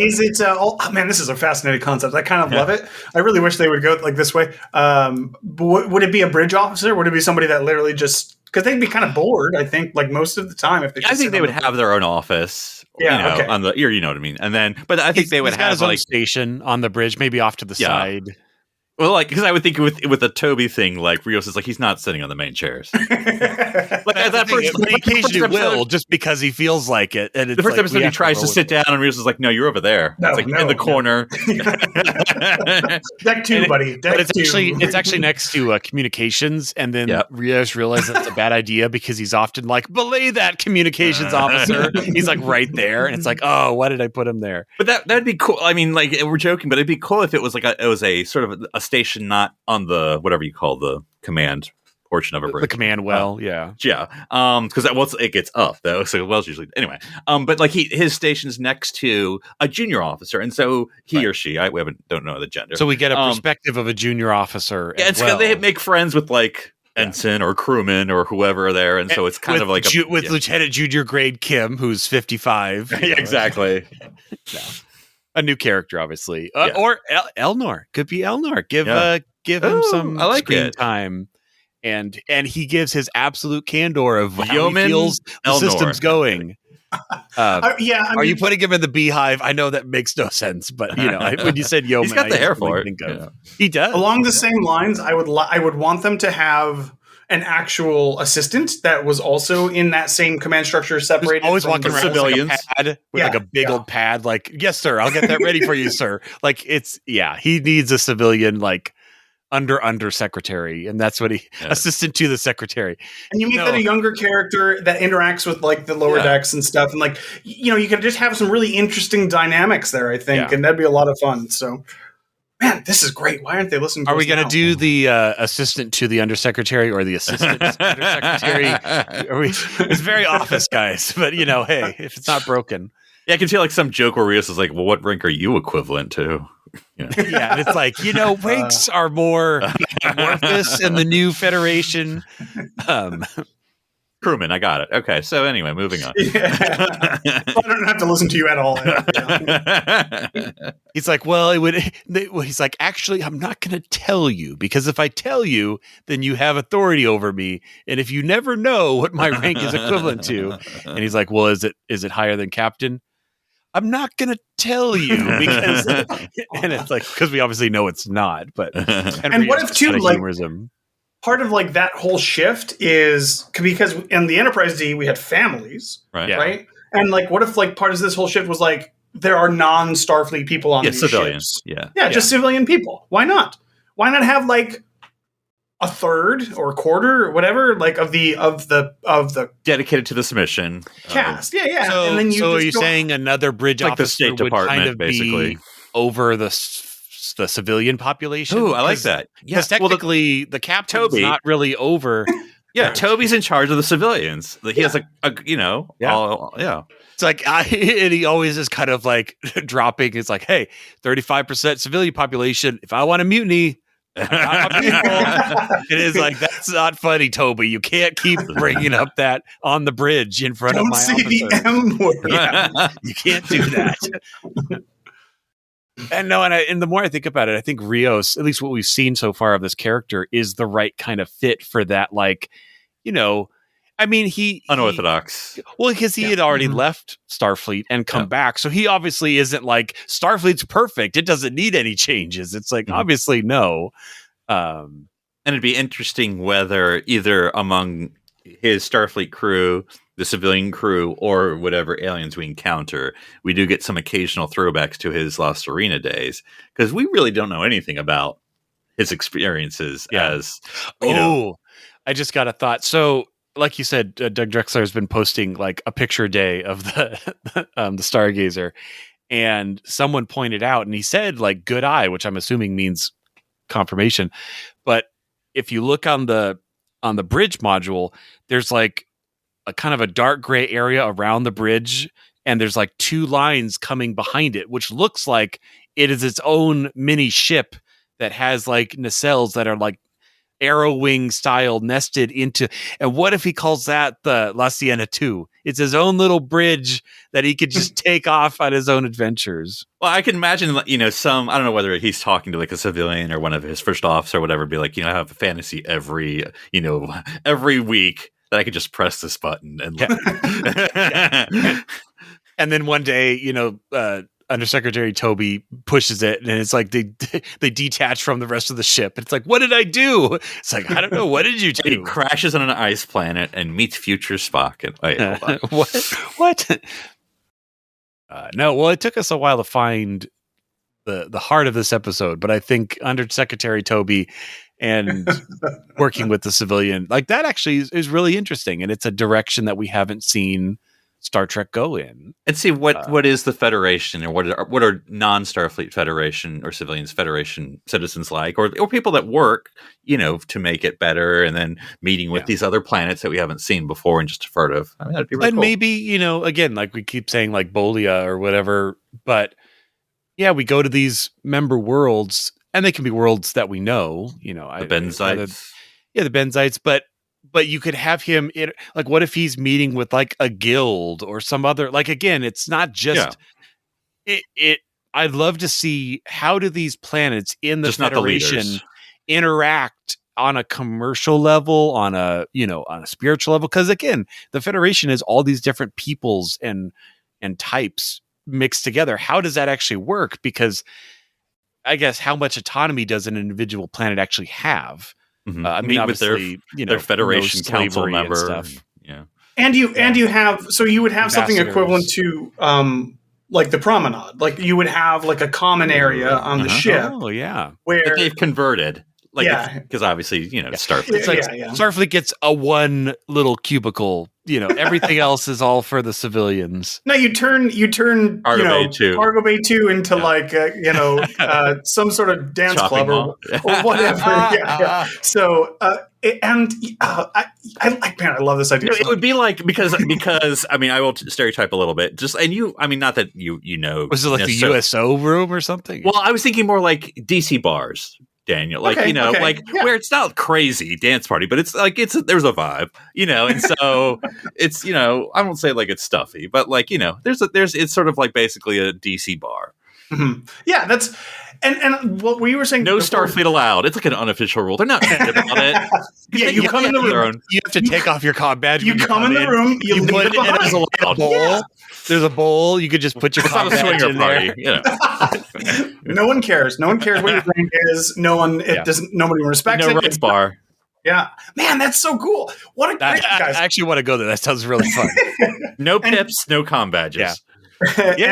Man, this is a fascinating concept. I kind of love it. I really wish they would go like this way. Would it be a bridge officer? Would it be somebody that literally just? Because they'd be kind of bored, I think, like most of the time. If they, I think they would have their own office. Yeah, on the you know what I mean. And then, but I think they would have like station on the bridge, maybe off to the side. Well, because I would think with the Toby thing, like Rios is like he's not sitting on the main chairs. He occasionally will, just because he feels like it. And it's the first episode he tries to sit down, and Rios is like, "No, you're over there." It's in the corner. Deck 2, buddy. But it's actually next to communications, and then Rios realizes that's a bad idea because he's often like, "Belay that, communications officer." He's like right there, and it's like, "Oh, why did I put him there?" But that'd be cool. I mean, like we're joking, but it'd be cool if it was a sort of a station not on the whatever you call the command portion of a bridge. The command well, because it gets up though, so well's usually anyway. But like his station's next to a junior officer, and so he or she, don't know the gender. So we get a perspective of a junior officer. Yeah, they make friends with like ensign or crewman or whoever there, and so it's kind of like with Lieutenant Junior Grade Kim, who's 55. Exactly. A new character, obviously, or Elnor could be Elnor. Give him some screen time, and he gives his absolute candor of how he feels the system's going. Are you putting him in the beehive? I know that makes no sense, but when you said Yeoman, he's got the hair for it. He does. Along the same lines, I would want them to have an actual assistant that was also in that same command structure, separated. Always walking around civilians with like a big old pad. Like, yes, sir, I'll get that ready for you, sir. Like he needs a civilian like undersecretary, and that's what assistant to the secretary. And you make that a younger character that interacts with like the lower decks and stuff, and like you could just have some really interesting dynamics there, I think, and that'd be a lot of fun. So. Man, this is great. Why aren't they listening to us? Are we going to do the assistant to the undersecretary or the assistant to the undersecretary? It's very office, guys. But, hey, if it's not broken. Yeah, I can feel like some joke where Rios is like, well, what rank are you equivalent to? Yeah, and it's like, ranks are more amorphous in the new Federation. Crewman, I got it. Okay, so anyway, moving on. I don't have to listen to you at all. He's like, he's like, actually, I'm not going to tell you, because if I tell you, then you have authority over me, and if you never know what my rank is equivalent to, and he's like, well, is it higher than captain? I'm not going to tell you because, and it's like, because we obviously know it's not, but, and what if too, like, part of like that whole shift is because in the Enterprise D we had families, right? And like, what if like part of this whole shift was like there are non-Starfleet people on these civilians, ships? Just civilian people. Why not? Why not have like a third or a quarter or whatever, like of the dedicated to this mission. cast. Yeah. So, and then are you saying another bridge like the officer State would Department, kind of basically, be over the civilian population? Ooh, I like that. Yeah, because technically the captain's Toby, not really over. Yeah, Toby's in charge of the civilians. He has It's like, and he always is kind of like dropping. It's like, hey, 35% civilian population. If I want a mutiny, it is like, that's not funny, Toby. You can't keep bringing up that on the bridge in front of my say officer. the M word. Yeah, you can't do that. And the more I think about it, I think Rios, at least what we've seen so far of this character, is the right kind of fit for that. Like, I mean, he unorthodox. Because he had already left Starfleet and come back, so he obviously isn't like Starfleet's perfect. It doesn't need any changes. It's like obviously no. And it'd be interesting whether either among his Starfleet crew, the civilian crew, or whatever aliens we encounter, we do get some occasional throwbacks to his Lost Arena days, because we really don't know anything about his experiences as. I just got a thought. So, like you said, Doug Drexler has been posting like a picture a day of the Stargazer, and someone pointed out, and he said like "good eye," which I'm assuming means confirmation. But if you look on the bridge module, there's like a kind of a dark gray area around the bridge, and there's like two lines coming behind it, which looks like it is its own mini ship that has like nacelles that are like arrow wing style nested into. And what if he calls that the La Siena 2? It's his own little bridge that he could just take off on his own adventures. Well, I can imagine, I don't know whether he's talking to like a civilian or one of his first officers or whatever, be like, I have a fantasy every week that I could just press this button and and then one day, Undersecretary Toby pushes it, and it's like they detach from the rest of the ship. It's like, what did I do? It's like, I don't know. What did you do? He crashes on an ice planet and meets future Spock. And wait, hold on. What? No, well, it took us a while to find the heart of this episode, but I think Undersecretary Toby and working with the civilian, like that actually is really interesting, and it's a direction that we haven't seen Star Trek go in. And see what is the Federation, or what are non-Starfleet Federation or civilians Federation citizens like, or people that work, to make it better, and then meeting with these other planets that we haven't seen before and just heard of. I mean, that'd be really cool. Maybe, again, like we keep saying, like Bolia or whatever, but yeah, we go to these member worlds, and they can be worlds that we know, the Benzites. The Benzites, but you could have him in, like, what if he's meeting with like a guild or some other, like, again, it's not just I'd love to see how do these planets in the just Federation interact on a commercial level, on a spiritual level. Cause again, the Federation is all these different peoples and types mixed together. How does that actually work? Because I guess how much autonomy does an individual planet actually have? Mm-hmm. I mean, obviously, their Federation council member, stuff. And you have, so you would have something equivalent to like the promenade. Like you would have like a common area on the ship. Oh yeah, where that they've converted. Like, because obviously, Starfleet. It's like Starfleet gets a one little cubicle. Everything else is all for the civilians. No, you turn Cargo Bay 2 into like some sort of dance Shopping club or whatever. So I love this idea. It would be like because I mean, I will stereotype a little bit. Just not that was it like the USO room or something? Well, I was thinking more like DC bars. Daniel, like where it's not crazy dance party, but it's like there's a vibe, and so it's I won't say like it's stuffy, but like there's it's sort of like basically a DC bar. Mm-hmm. Yeah, that's and what we were saying. No Starfleet allowed. It's like an ununofficial rule. They're not mad about it. You come in the room. You have to take off your comm badge. You come in the room. You put it behind. There's a bowl. Yeah. There's a bowl. You could just put your comm badge in there. No one cares. No one cares what your rank is. No one. It doesn't. Nobody respects it. No rights bar. Yeah, man, that's so cool. What a great guys. I actually want to go there. That sounds really fun. No pips. No comm badges. Yeah.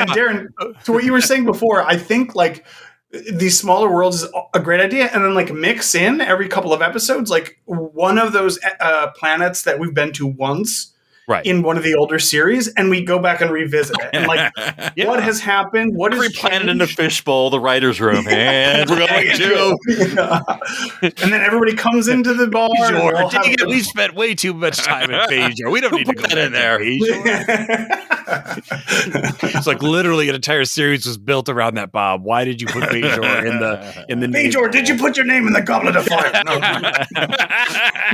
And Darren, to what you were saying before, I think like these smaller worlds is a great idea, and then like mix in every couple of episodes like one of those planets that we've been to once in one of the older series, and we go back and revisit it and like what has happened, what every has planet changed? in the fishbowl, the writer's room, and we're going to. And then everybody comes into the bar. Bajor, we spent way too much time at Bajor. We don't need to go that in there. It's like literally an entire series was built around that, Bob. Why did you put Bajor in the Bajor, did you put your name in the goblet of fire? No.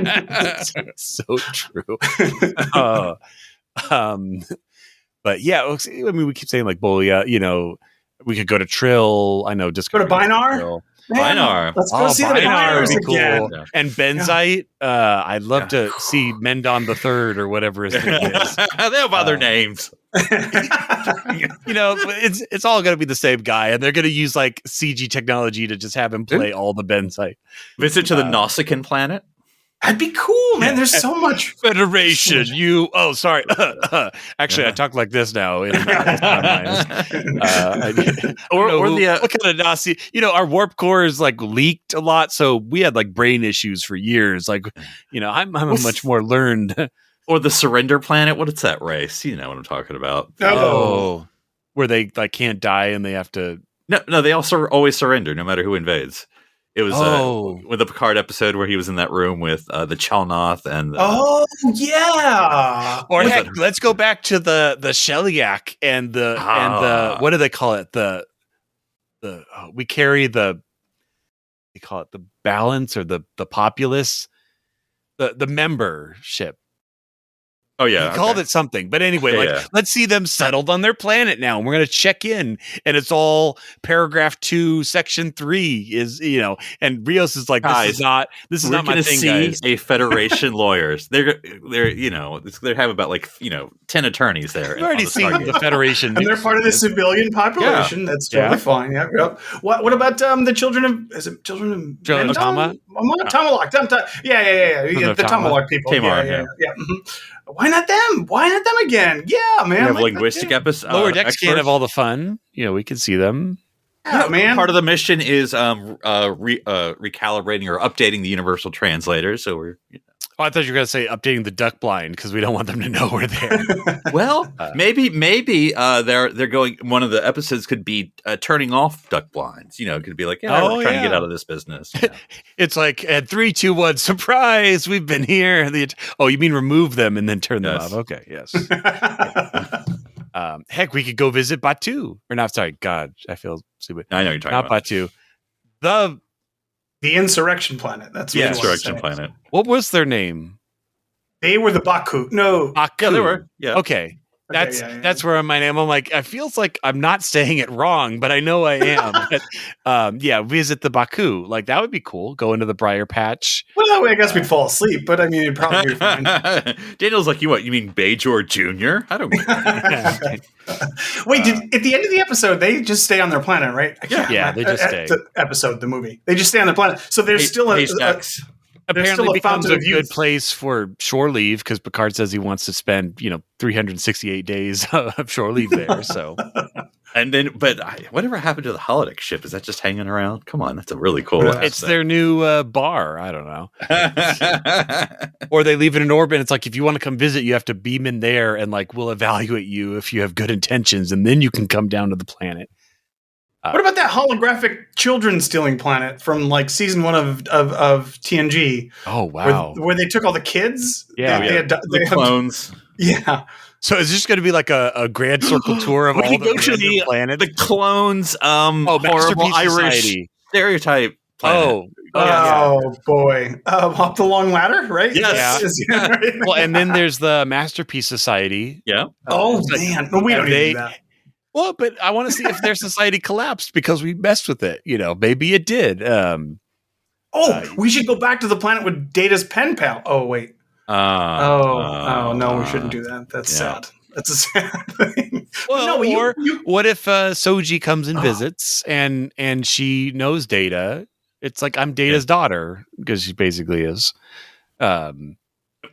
That's so true. But yeah, I mean, we keep saying like Bolia, we could go to Trill. I know, just go to Binar. Binar. Let's go see the Binars again. Cool. And Benzite. I'd love to see Mendon the Third or whatever his name is. They have other names. It's all going to be the same guy, and they're going to use like CG technology to just have him play all the Benzite. Visit to the Nausicaan planet. That'd be cool, man. There's so much Federation. Sorry. Actually, I talk like this now. What kind of Nazi? Our warp core is like leaked a lot, so we had like brain issues for years. Like, I'm a much more learned. Or the Surrender planet. What is that race? You know what I'm talking about. Oh, where they like can't die and they have to. No, they also always surrender, no matter who invades. It was with the Picard episode where he was in that room with the Chalnoth and or heck, let's go back to the Shellyak and the what do they call it? We carry they call it the balance or the populace, the membership. Oh yeah, he called it something, but anyway, let's see them settled on their planet now. And we're going to check in, and it's all paragraph 2, section 3 is and Rios is like, this is not my thing, guys. A Federation lawyers. They're have about 10 attorneys there. We've already seen the Federation, and they're part of the civilian population. Yeah. That's totally fine. Yeah. Yep. What about the children of Tama? Tomalak. The Tomalak people. Yeah. Why not them? Why not them again? Yeah, man. We have linguistic episodes. Lower decks can't have all the fun. We can see them. Yeah, man. Part of the mission is recalibrating or updating the universal translator. So we're. Oh, I thought you were going to say updating the duck blind because we don't want them to know we're there. Well, maybe they're going. One of the episodes could be turning off duck blinds. It could be like, we're trying to get out of this business. It's like at 3, 2, 1, surprise! We've been here. You mean remove them and then turn them off? Okay, yes. Heck, we could go visit Batu. Or not? Sorry, God, I feel stupid. I know you're talking not about Batu. The Insurrection Planet. That's what Insurrection Planet. What was their name? They were the Baku. No. Baku. Yeah, they were. Yeah. Okay. That's where my name. I'm like, I feels like I'm not saying it wrong, but I know I am. But, visit the Baku. Like that would be cool. Go into the Briar Patch. Well, that way I guess we'd fall asleep, but I mean, it'd probably be fine. Daniel's like, you mean Bajor Jr.? I don't mean Wait, at the end of the episode, they just stay on their planet, right? They just stay. The movie. They just stay on their planet. So there's still apparently becomes a good place for shore leave because Picard says he wants to spend 368 days of shore leave there. So, and then, but whatever happened to the holodeck ship? Is that just hanging around? Come on, that's a really cool. It's their new bar. I don't know. Or they leave it in orbit. It's like if you want to come visit, you have to beam in there, and we'll evaluate you if you have good intentions, and then you can come down to the planet. What about that holographic children stealing planet from season 1 of TNG? Oh wow! Where they took all the kids? They had clones. Yeah. So is this going to be like a grand circle tour of all the planets? The clones, horrible Irish stereotype planet. Boy. Up the long ladder, right? Yes. Yeah. Well, and then there's the Masterpiece Society. Yeah. Man. No, we don't need that. Well, but I want to see if their society collapsed because we messed with it. Maybe it did. We should go back to the planet with Data's pen pal. Oh, wait. No, we shouldn't do that. That's sad. That's a sad thing. Well, what if Soji comes and visits and she knows Data? It's like I'm Data's daughter because she basically is.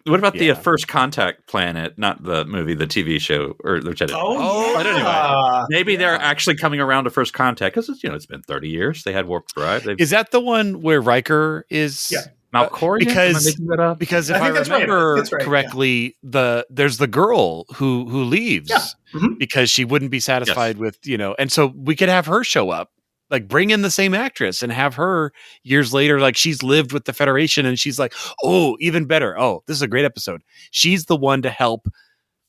What about the Yeah. First Contact planet? Not the movie, the TV show, or Lieutenant. Oh, But anyway, yeah. maybe they're actually coming around to First Contact because it's been 30 years. They had warp drive. They've Is that the one where Riker is? Yeah. Malcorian? because- Am I making that up? Because if I I, think that's right. remember That's right, correctly, there's the girl who leaves Yeah. Mhm. because she wouldn't be satisfied with, and so we could have her show up, like bring in the same actress and have her years later, like she's lived with the Federation and she's like, oh, even better. Oh, this is a great episode. She's the one to help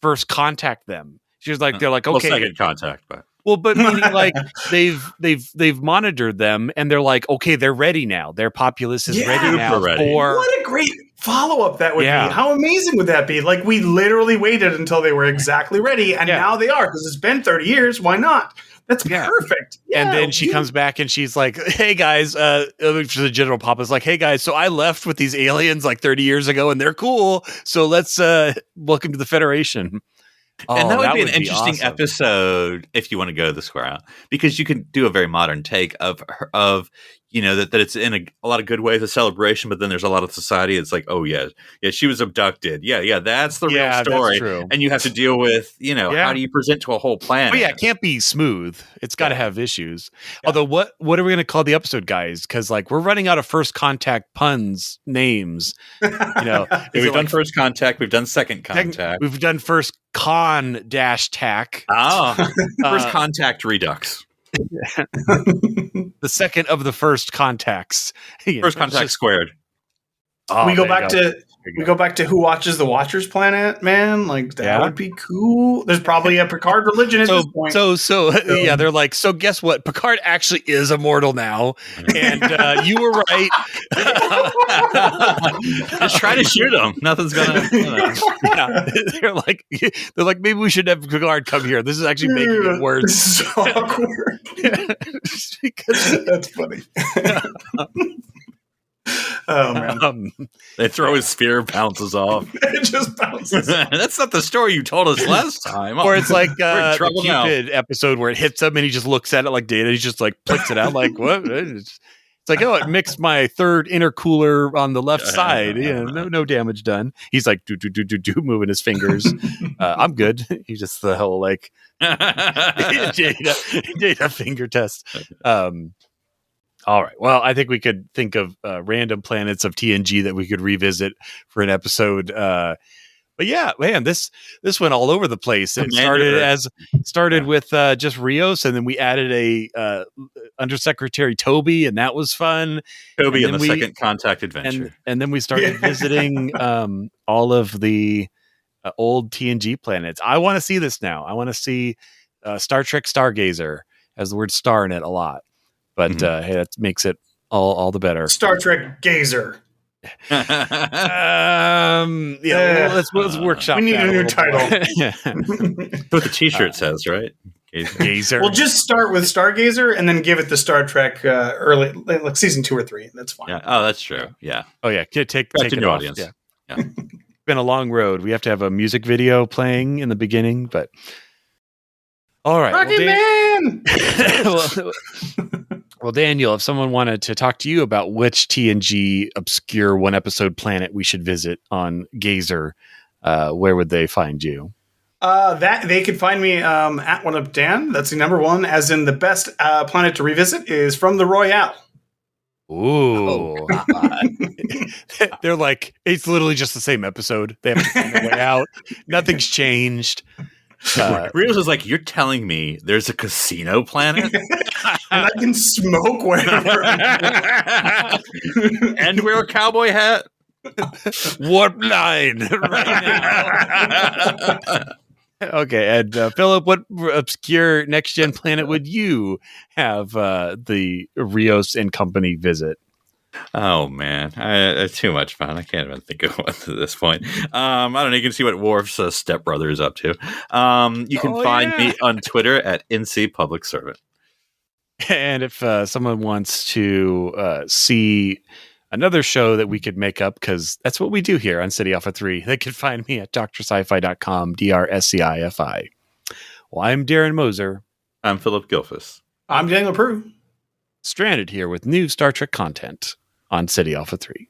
First Contact them. She's like, they're like, okay, Second Contact, but but meaning like they've monitored them and they're like, okay, they're ready now. Their populace is ready now super ready. for. What a great follow-up that would Yeah. be. How amazing would that be? Like, we literally waited until they were exactly ready, and now they are, because it's been 30 years. Why not? That's perfect. And Yeah, then she comes back and she's like, hey guys, the general pop is like, hey guys, so I left with these aliens like 30 years ago and they're cool. So let's welcome to the Federation. And that would be an be interesting awesome. episode if you want to go the square out, because you can do a very modern take of that it's in a lot of good ways, a celebration, but then there's a lot of society. It's like, oh yeah, she was abducted. Yeah, that's the real story. That's true. And you have to deal with, how do you present to a whole planet? But yeah, it can't be smooth. It's got to have issues. Although, what are we going to call the episode, guys? Because like we're running out of First Contact puns names. We've done First Contact. We've done Second Contact. We've done First Con-Tac. First Contact Redux. The second of the first contacts. First Contact squared. Oh, we go there you back to Who Watches the Watchers planet, man. Like, that would be cool. There's probably a Picard religion at this point. Yeah, they're like, so guess what? Picard actually is immortal now, and you were right. Just try to shoot him. Nothing's gonna. Yeah, they're like, maybe we should have Picard come here. This is actually making it worse. This is so awkward. Because that's funny. Oh man! They throw his spear, bounces off. It just bounces. That's not the story you told us last time. Or it's like the trouble now. Cupid episode where it hits him and he just looks at it like Data. He just like flicks it out like what? It's like, oh, it mixed my third intercooler on the left side. Yeah, no damage done. He's like do moving his fingers. I'm good. He just the whole like data finger test. All right. Well, I think we could think of random planets of TNG that we could revisit for an episode. But yeah, man, this went all over the place. It started with just Rios, and then we added a Undersecretary Toby, and that was fun. Toby and the Second Contact adventure, and then we started visiting all of the old TNG planets. I want to see this now. I want to see Star Trek Stargazer, has the word "star" in it a lot. But hey, that makes it all the better. Star Trek Gazer. Let's workshop. We need a new title. What the T-shirt says, right? Gazer. We'll just start with Stargazer and then give it the Star Trek early, like season 2 or 3. That's fine. Yeah. Oh, that's true. Yeah. Oh yeah. Take it it off. audience. Yeah. Yeah. Been a long road. We have to have a music video playing in the beginning, but all right. Rocket Man. Well, Daniel, if someone wanted to talk to you about which TNG obscure one episode planet we should visit on Gazer, where would they find you? That they could find me at One Up Dan. That's the number one, as in the best planet to revisit is From the Royale. Ooh. They're like, it's literally just the same episode. They have to find their way out. Nothing's changed. Rios is like, you're telling me there's a casino planet? And I can smoke wherever. And wear a cowboy hat? Warp line right now. Okay, and Philip, what obscure next-gen planet would you have the Rios and company visit? Oh man, it's too much fun. I can't even think of one at this point. I don't know. You can see what Worf's stepbrother is up to. You can find me on Twitter at NC Public Servant. And if someone wants to see another show that we could make up, because that's what we do here on City Alpha 3, they can find me at drsci-fi.com, DRSCIFI. Well, I'm Darren Moser. I'm Philip Gilfus. I'm Daniel Prue. Stranded here with new Star Trek content on City Alpha 3.